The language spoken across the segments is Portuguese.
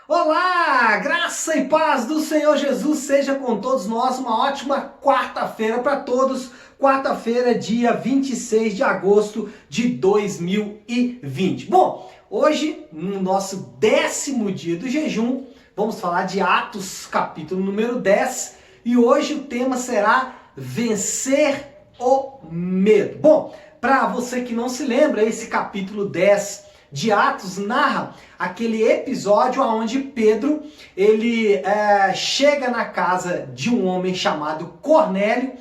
Olá, graça e paz do Senhor Jesus seja com todos nós. Uma ótima quarta-feira para todos. Quarta-feira, dia 26 de agosto de 2020. Bom, hoje, no nosso 10º dia do jejum, vamos falar de Atos, capítulo número 10. E hoje o tema será vencer o medo. Bom, para você que não se lembra, esse capítulo 10 de Atos narra aquele episódio onde Pedro ele chega na casa de um homem chamado Cornélio,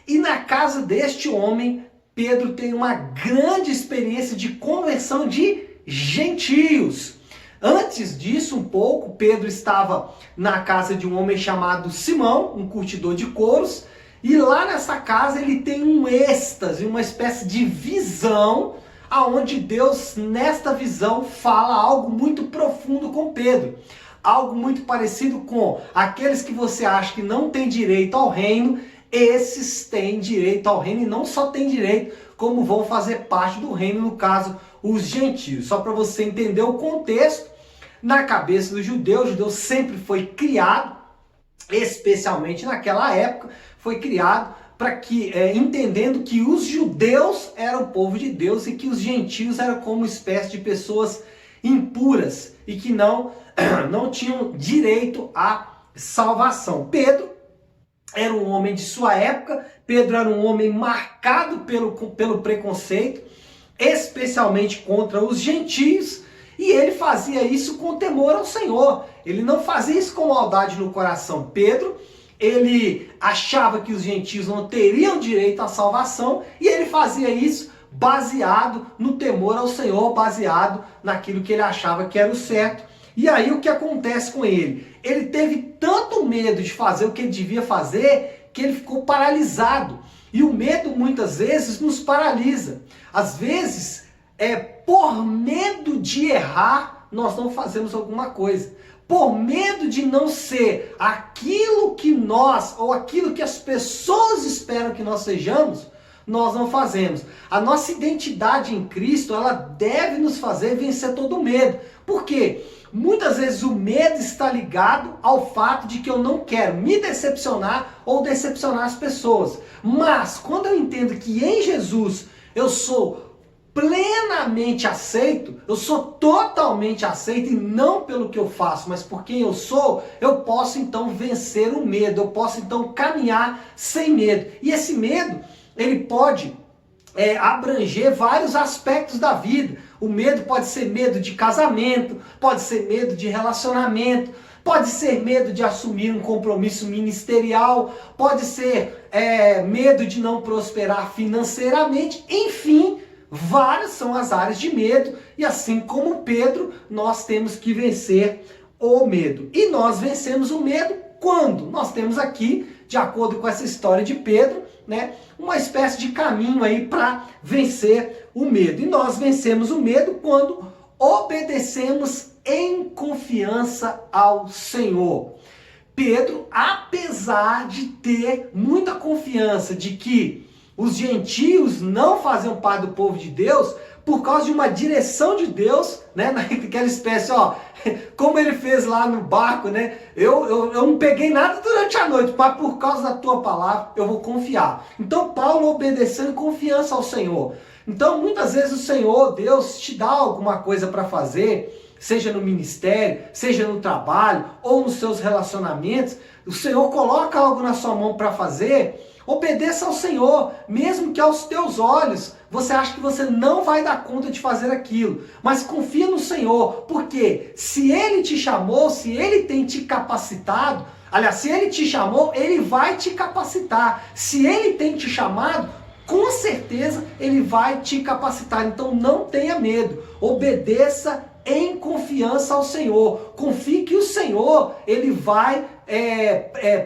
e na casa deste homem Pedro tem uma grande experiência de conversão de gentios. Antes disso, um pouco, Pedro estava na casa de um homem chamado Simão, um curtidor de couros, e lá nessa casa ele tem um êxtase, uma espécie de visão, aonde Deus, nesta visão, fala algo muito profundo com Pedro. Algo muito parecido com aqueles que você acha que não tem direito ao reino, esses têm direito ao reino, e não só têm direito, como vão fazer parte do reino, no caso, os gentios. Só para você entender o contexto, na cabeça do judeu, o judeu sempre foi criado, especialmente naquela época, foi criado para que, entendendo que os judeus eram o povo de Deus e que os gentios eram como espécie de pessoas impuras e que não tinham direito à salvação. Pedro era um homem de sua época, Pedro era um homem marcado pelo preconceito, especialmente contra os gentios, e ele fazia isso com temor ao Senhor. Ele não fazia isso com maldade no coração. Pedro, ele achava que os gentios não teriam direito à salvação, e ele fazia isso baseado no temor ao Senhor, baseado naquilo que ele achava que era o certo. E aí o que acontece com ele? Ele teve tanto medo de fazer o que ele devia fazer, que ele ficou paralisado. E o medo muitas vezes nos paralisa. Às vezes, por medo de errar, nós não fazemos alguma coisa. Por medo de não ser aquilo que nós, ou aquilo que as pessoas esperam que nós sejamos, nós não fazemos. A nossa identidade em Cristo, ela deve nos fazer vencer todo o medo. Por quê? Muitas vezes o medo está ligado ao fato de que eu não quero me decepcionar ou decepcionar as pessoas. Mas quando eu entendo que em Jesus eu sou plenamente aceito, eu sou totalmente aceito, e não pelo que eu faço, mas por quem eu sou, eu posso então vencer o medo, eu posso então caminhar sem medo. E esse medo, ele pode abranger vários aspectos da vida. O medo pode ser medo de casamento, pode ser medo de relacionamento, pode ser medo de assumir um compromisso ministerial, pode ser medo de não prosperar financeiramente, enfim, várias são as áreas de medo, e assim como Pedro, nós temos que vencer o medo. E nós vencemos o medo quando? Nós temos aqui, de acordo com essa história de Pedro, uma espécie de caminho aí para vencer o medo. E nós vencemos o medo quando obedecemos em confiança ao Senhor. Pedro, apesar de ter muita confiança de que os gentios não faziam parte do povo de Deus, por causa de uma direção de Deus, naquela espécie, como ele fez lá no barco, eu não peguei nada durante a noite, mas por causa da tua palavra eu vou confiar. Então Paulo obedeceu em confiança ao Senhor. Então muitas vezes o Senhor, Deus, te dá alguma coisa para fazer, seja no ministério, seja no trabalho, ou nos seus relacionamentos, o Senhor coloca algo na sua mão para fazer. Obedeça ao Senhor, mesmo que aos teus olhos você acha que você não vai dar conta de fazer aquilo. Mas confia no Senhor, porque se Ele te chamou, se Ele tem te capacitado, aliás, se Ele te chamou, Ele vai te capacitar. Se Ele tem te chamado, com certeza Ele vai te capacitar. Então não tenha medo, obedeça em confiança ao Senhor. Confie que o Senhor, Ele vai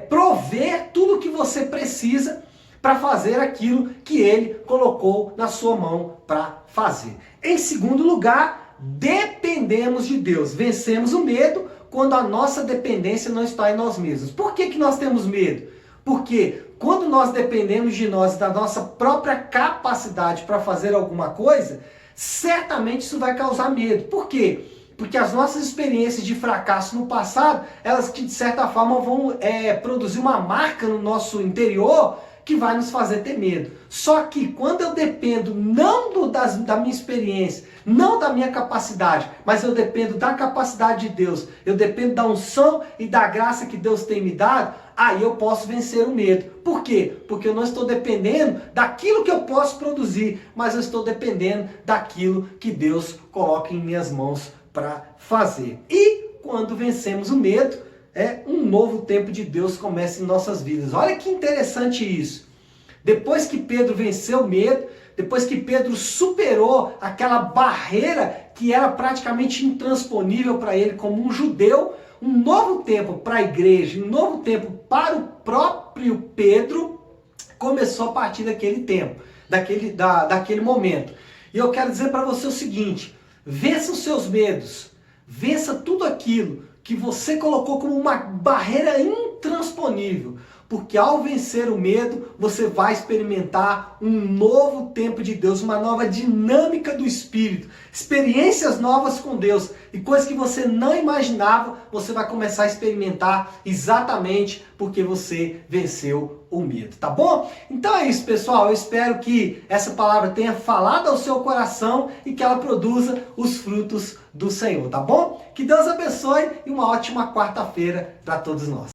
prover tudo o que você precisa para fazer aquilo que Ele colocou na sua mão para fazer. Em segundo lugar, dependemos de Deus. Vencemos o medo quando a nossa dependência não está em nós mesmos. Por que nós temos medo? Porque quando nós dependemos de nós, da nossa própria capacidade para fazer alguma coisa, certamente isso vai causar medo. Por quê? Porque as nossas experiências de fracasso no passado, elas que de certa forma vão produzir uma marca no nosso interior que vai nos fazer ter medo. Só que quando eu dependo não da minha experiência, não da minha capacidade, mas eu dependo da capacidade de Deus, eu dependo da unção e da graça que Deus tem me dado, aí eu posso vencer o medo. Por quê? Porque eu não estou dependendo daquilo que eu posso produzir, mas eu estou dependendo daquilo que Deus coloca em minhas mãos para fazer. E quando vencemos o medo, um novo tempo de Deus começa em nossas vidas. Olha que interessante isso. Depois que Pedro venceu o medo, depois que Pedro superou aquela barreira que era praticamente intransponível para ele como um judeu, um novo tempo para a igreja, um novo tempo para o próprio Pedro começou a partir daquele tempo, daquele momento. E eu quero dizer para você o seguinte: vença os seus medos, vença tudo aquilo que você colocou como uma barreira intransponível. Porque ao vencer o medo, você vai experimentar um novo tempo de Deus, uma nova dinâmica do Espírito, experiências novas com Deus e coisas que você não imaginava, você vai começar a experimentar exatamente porque você venceu o medo, tá bom? Então é isso, pessoal. Eu espero que essa palavra tenha falado ao seu coração e que ela produza os frutos do Senhor, tá bom? Que Deus abençoe e uma ótima quarta-feira para todos nós.